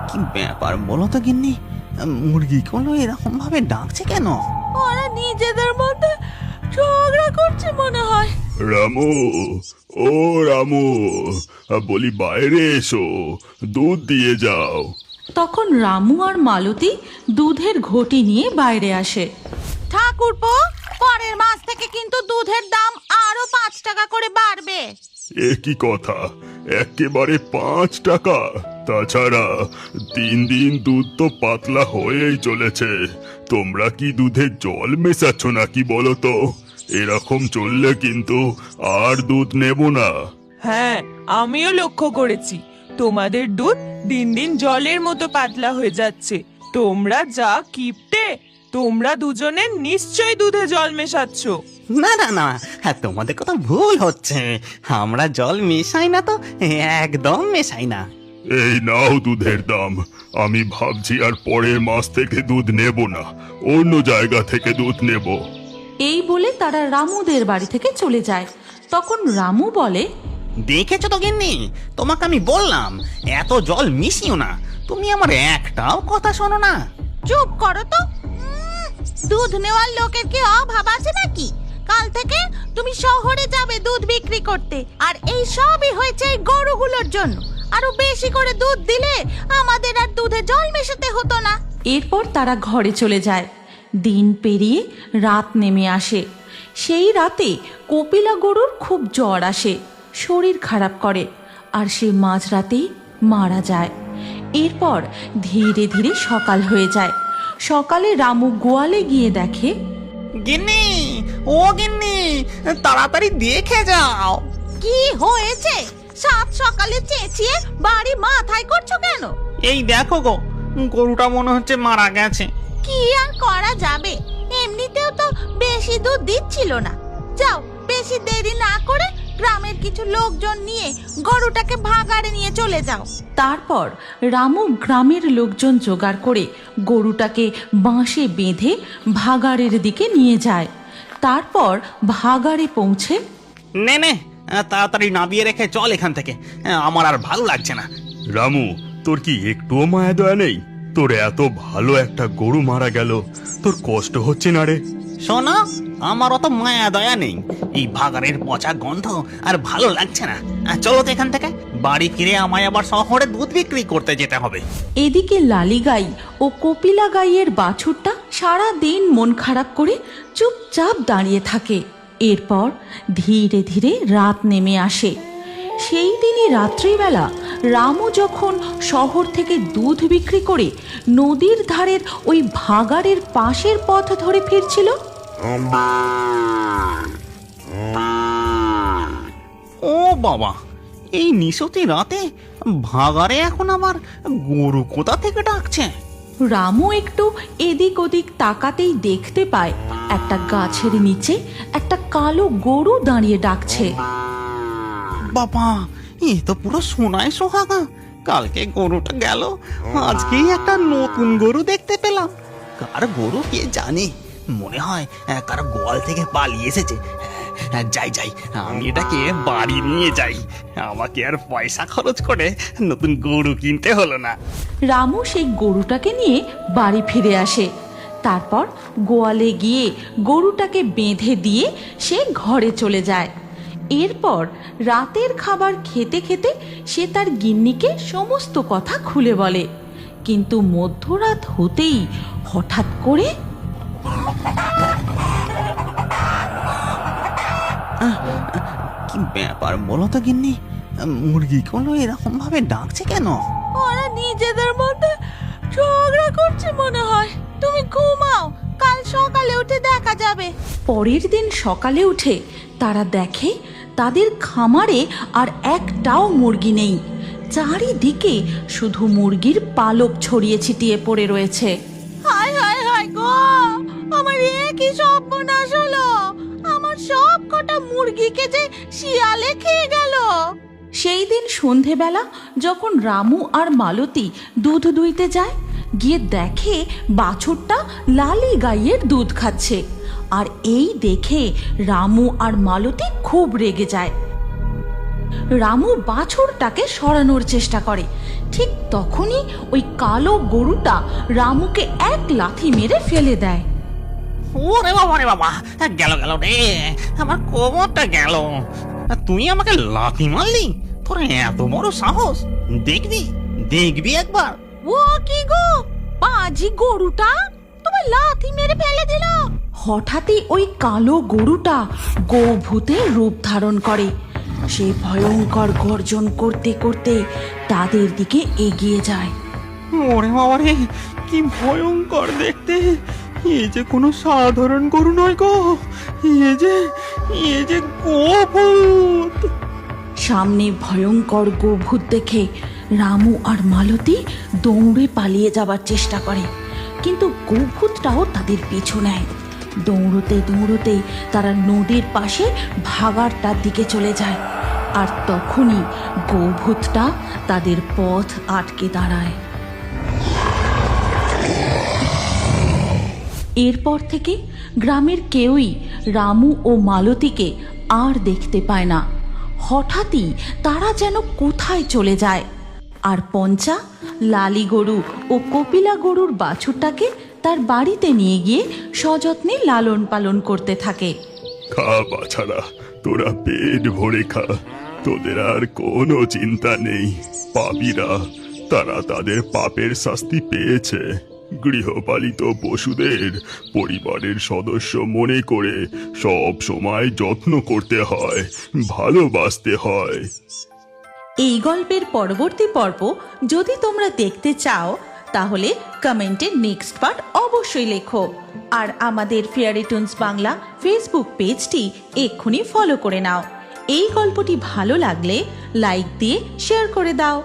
কি ব্যাপার বলো তো গিন্নি, মুরগিগুলো এরকম ভাবে ডাকছে কেন? ওরা নিজেদের মধ্যে ঝগড়া করছে মনে হয়। রামু, ও রামু, বলি বাইরে এসো, দুধ দিয়ে যাও। তখন রামু আর মালতী দুধের ঘটি নিয়ে বাইরে আসে। ঠাকুরপো, পরের মাস থেকে কিন্তু দুধের দাম আরো 5 টাকা করে বাড়বে। এ কি কথা, একেবারে 5 টাকা? তাছাড়া দিন দিন দুধ তো পাতলা হয়েই চলেছে। তোমরা কি দুধে জল মেশাচ্ছ নাকি বলো তো? এরকম চললে কিন্তু আর দুধ নেব না। হ্যাঁ, আমিও লক্ষ্য করেছি তোমাদের দুধ দিন দিন জলের মতো পাতলা হয়ে যাচ্ছে। তোমরা যা কিপটে, তোমরা দুজনে নিশ্চয়ই দুধে জল মেশাচ্ছ। না না না, তোমাদের কথা ভুল হচ্ছে। আমরা জল মেশাই না তো, একদম মেশাই না। এই নাও দুধের দাম। আমি ভাবছি আর পরের মাস থেকে দুধ নেব না, অন্য জায়গা থেকে দুধ নেব। এই বলে তারা রামুদের বাড়ি থেকে চলে যায়। তখন রামু বলে, দেখেছো তো গিন্নি, তোমাকে আমি বললাম এত জল মিশিও না। তুমি আমার একটাও কথা শোনো না। চুপ করো তো। দুধ নেওয়ার লোকের কি অভাব আছে নাকি? কাল থেকে তুমি শহরে যাবে দুধ বিক্রি করতে, আর এই সবই হয়েছে এই গরুগুলোর জন্য। আরো বেশি করে দুধ দিলে আমাদের আর দুধে জল মেশাতে হতো না। এরপর তারা ঘরে চলে যায়। দিন পেরিয়ে রাত নেমে আসে। সেই রাতে কপিলা গরুর খুব জ্বর আসে, শরীর খারাপ করে, আর সে মাঝরাতেই মারা যায়। এরপর ধীরে ধীরে সকাল হয়ে যায়। সকালে রামু গোয়ালে গিয়ে দেখে, গিন্নি, ও গিন্নি, তাড়াতাড়ি দেখে যাও। কি হয়েছে? সাত সকালে চেঁচিয়ে বাড়ি মাথায় করছো কেন? এই দেখো গো, গরুটা মনে হচ্ছে মারা গেছে। কি আর করা যাবে, এমনিতেও তো বেশি দুধ দিচ্ছিল না। যাও, বেশি দেরি না করে গ্রামের কিছু লোকজন নিয়ে গরুটাকে ভাগাড়ে নিয়ে চলে যাও। তারপর রামু গ্রামের লোকজন জোগাড় করে গরুটাকে বাঁশে বেঁধে ভাগাড়ের দিকে নিয়ে যায়। তারপর ভাগাড়ে পৌঁছে, নে নে, তাড়াতাড়ি নামিয়ে রেখে চল এখান থেকে, আমার আর ভালো লাগছে না। রামু, তোর কি একটুও মায়া দয়া নেই? তোর এত ভালো একটা গরু মারা গেল, তোর কষ্ট হচ্ছে না রে? শোনো, আমার অত মায়া দয়া নেই। এই ভাগাড়ের পচা গন্ধ আর ভালো লাগছে না। চলো তো এখান থেকে, বাড়ি ফিরে আমায় আবার শহরে দুধ বিক্রি করতে যেতে হবে। এদিকে লালি গাই ও কপিলা গাইয়ের বাছুরটা সারা দিন মন খারাপ করে চুপচাপ দাঁড়িয়ে থাকে। এরপর ধীরে ধীরে রাত নেমে আসে। সেই দিনই রাত্রিবেলা রামু যখন শহর থেকে দুধ বিক্রি করে নদীর ধারের ওই ভাগাড়ের পাশের পথ ধরে ফিরছিল, ও বাবা, এই নিশতি রাতে ভাগাড়ে এখন আমার গরু কোথা থেকে ডাকছে? রামু একটু এদিক ওদিক তাকাতেই দেখতে পায় একটা গাছের নিচে একটা কালো গরু দাঁড়িয়ে ডাকছে। বাবা, এ তো পুরো সোনায় সোহাগা। কালকে গরুটা গেল, আজকেই একটা নতুন গরু দেখতে পেলাম। কার গরু কে জানে, মনে হয় কারো গোয়াল থেকে পালিয়ে এসেছে। যাই যাই, আমি এটাকে বাড়ি নিয়ে যাই। আমাকে আর পয়সা খরচ করে নতুন গরু কিনতে হলো না। রামু সেই গরুটাকে নিয়ে বাড়ি ফিরে আসে। তারপর গোয়ালে গিয়ে গরুটাকে বেঁধে দিয়ে সে ঘরে চলে যায়। এরপর রাতের খাবার খেতে খেতে সে তার গিন্নিকে সমস্ত কথা খুলে বলে। কিন্তু মধ্যরাত হতেই হঠাৎ করে কি ব্যাপার বলো তো গিন্নি, মুরগিগুলো এরকম ভাবে ডাকছে কেন? ওরা নিজেদের মধ্যে ঝগড়া করছে মনে হয়। তুমি ঘুমাও, কাল সকালে উঠে দেখা যাবে। পরের দিন সকালে উঠে তারা দেখে তাদের খামারে আর একটাও মুরগি নেই। চারিদিকে শুধু মুরগির পালক ছড়িয়ে ছিটিয়ে পড়ে রয়েছে। হায় হায় হায় গো, আমার কি সর্বনাশ হলো! আমার সব কটা মুরগিকে যে শিয়ালে খেয়ে গেল। সেই দিন সন্ধেবেলা যখন রামু আর মালতী দুধ দুইতে যায়, গিয়ে দেখে বাছুরটা লালি গাইয়ের দুধ খাচ্ছে। আর এই দেখে রামু আর মালতী খুব রেগে যায়। রামু বাছুরটাকে সরানোর চেষ্টা করে। ঠিক তখনই ওই কালো গরুটা রামুকে এক লাথি মেরে ফেলে দেয়। ওরে বাবা রে বাবা, গেল গেল রে, আমার কোমরটা গেল। তুই আমাকে লাথি মারলি? তোর এত বড় সাহস! দেখবি দেখবি একবার। ও কি গো, পাজি গরুটা তোমার লাথি মেরে ফেলে দিল। হঠাৎই ওই কালো গরুটা গোভূতের রূপ ধারণ করে। সে ভয়ঙ্কর গর্জন করতে করতে তাদের দিকে এগিয়ে যায়। ওরে বাবা রে, কি ভয়ঙ্কর দেখতে! এ যে কোনো সাধারণ গরু নয় গো, এ যে গোভূত। সামনে ভয়ঙ্কর গোভূত দেখে রামু আর মালতী দৌড়ে পালিয়ে যাবার চেষ্টা করে, কিন্তু গোভূতটাও তাদের পিছু নেয়। দৌড়তে দৌড়তে তারা নদীর পাশে ভাগাড়টার দিকে চলে যায়, আর তখনই গোভূতটা তাদের পথ আটকে দাঁড়ায়। এরপর থেকে গ্রামের কেউই রামু ও মালতীকে আর দেখতে পায় না। হঠাৎই তারা যেন কোথায় চলে যায়, আর পঞ্চা লালি গরু ও কপিলা গরুর বাছুরটাকে তার বাড়িতে নিয়ে গিয়ে সযত্নে লালন পালন করতে থাকে। খা বাছারা, তোরা পেট ভরে খা, তোদের আর কোনো চিন্তা নেই। পাপীরা, তারা তাদের পাপের শাস্তি পেয়েছে। গৃহপালিত পশুদের পরিবারের সদস্য মনে করে সব সময় যত্ন করতে হয়, ভালোবাসতে হয়। এই গল্পের পরবর্তী পর্ব যদি তোমরা দেখতে চাও তাহলে কমেন্টে নেক্সট পার্ট অবশ্যই লেখো, আর আমাদের ফেয়ারি টুনস বাংলা ফেসবুক পেজটি এক্ষুনি ফলো করে নাও। এই গল্পটি ভালো লাগলে লাইক দিয়ে শেয়ার করে দাও।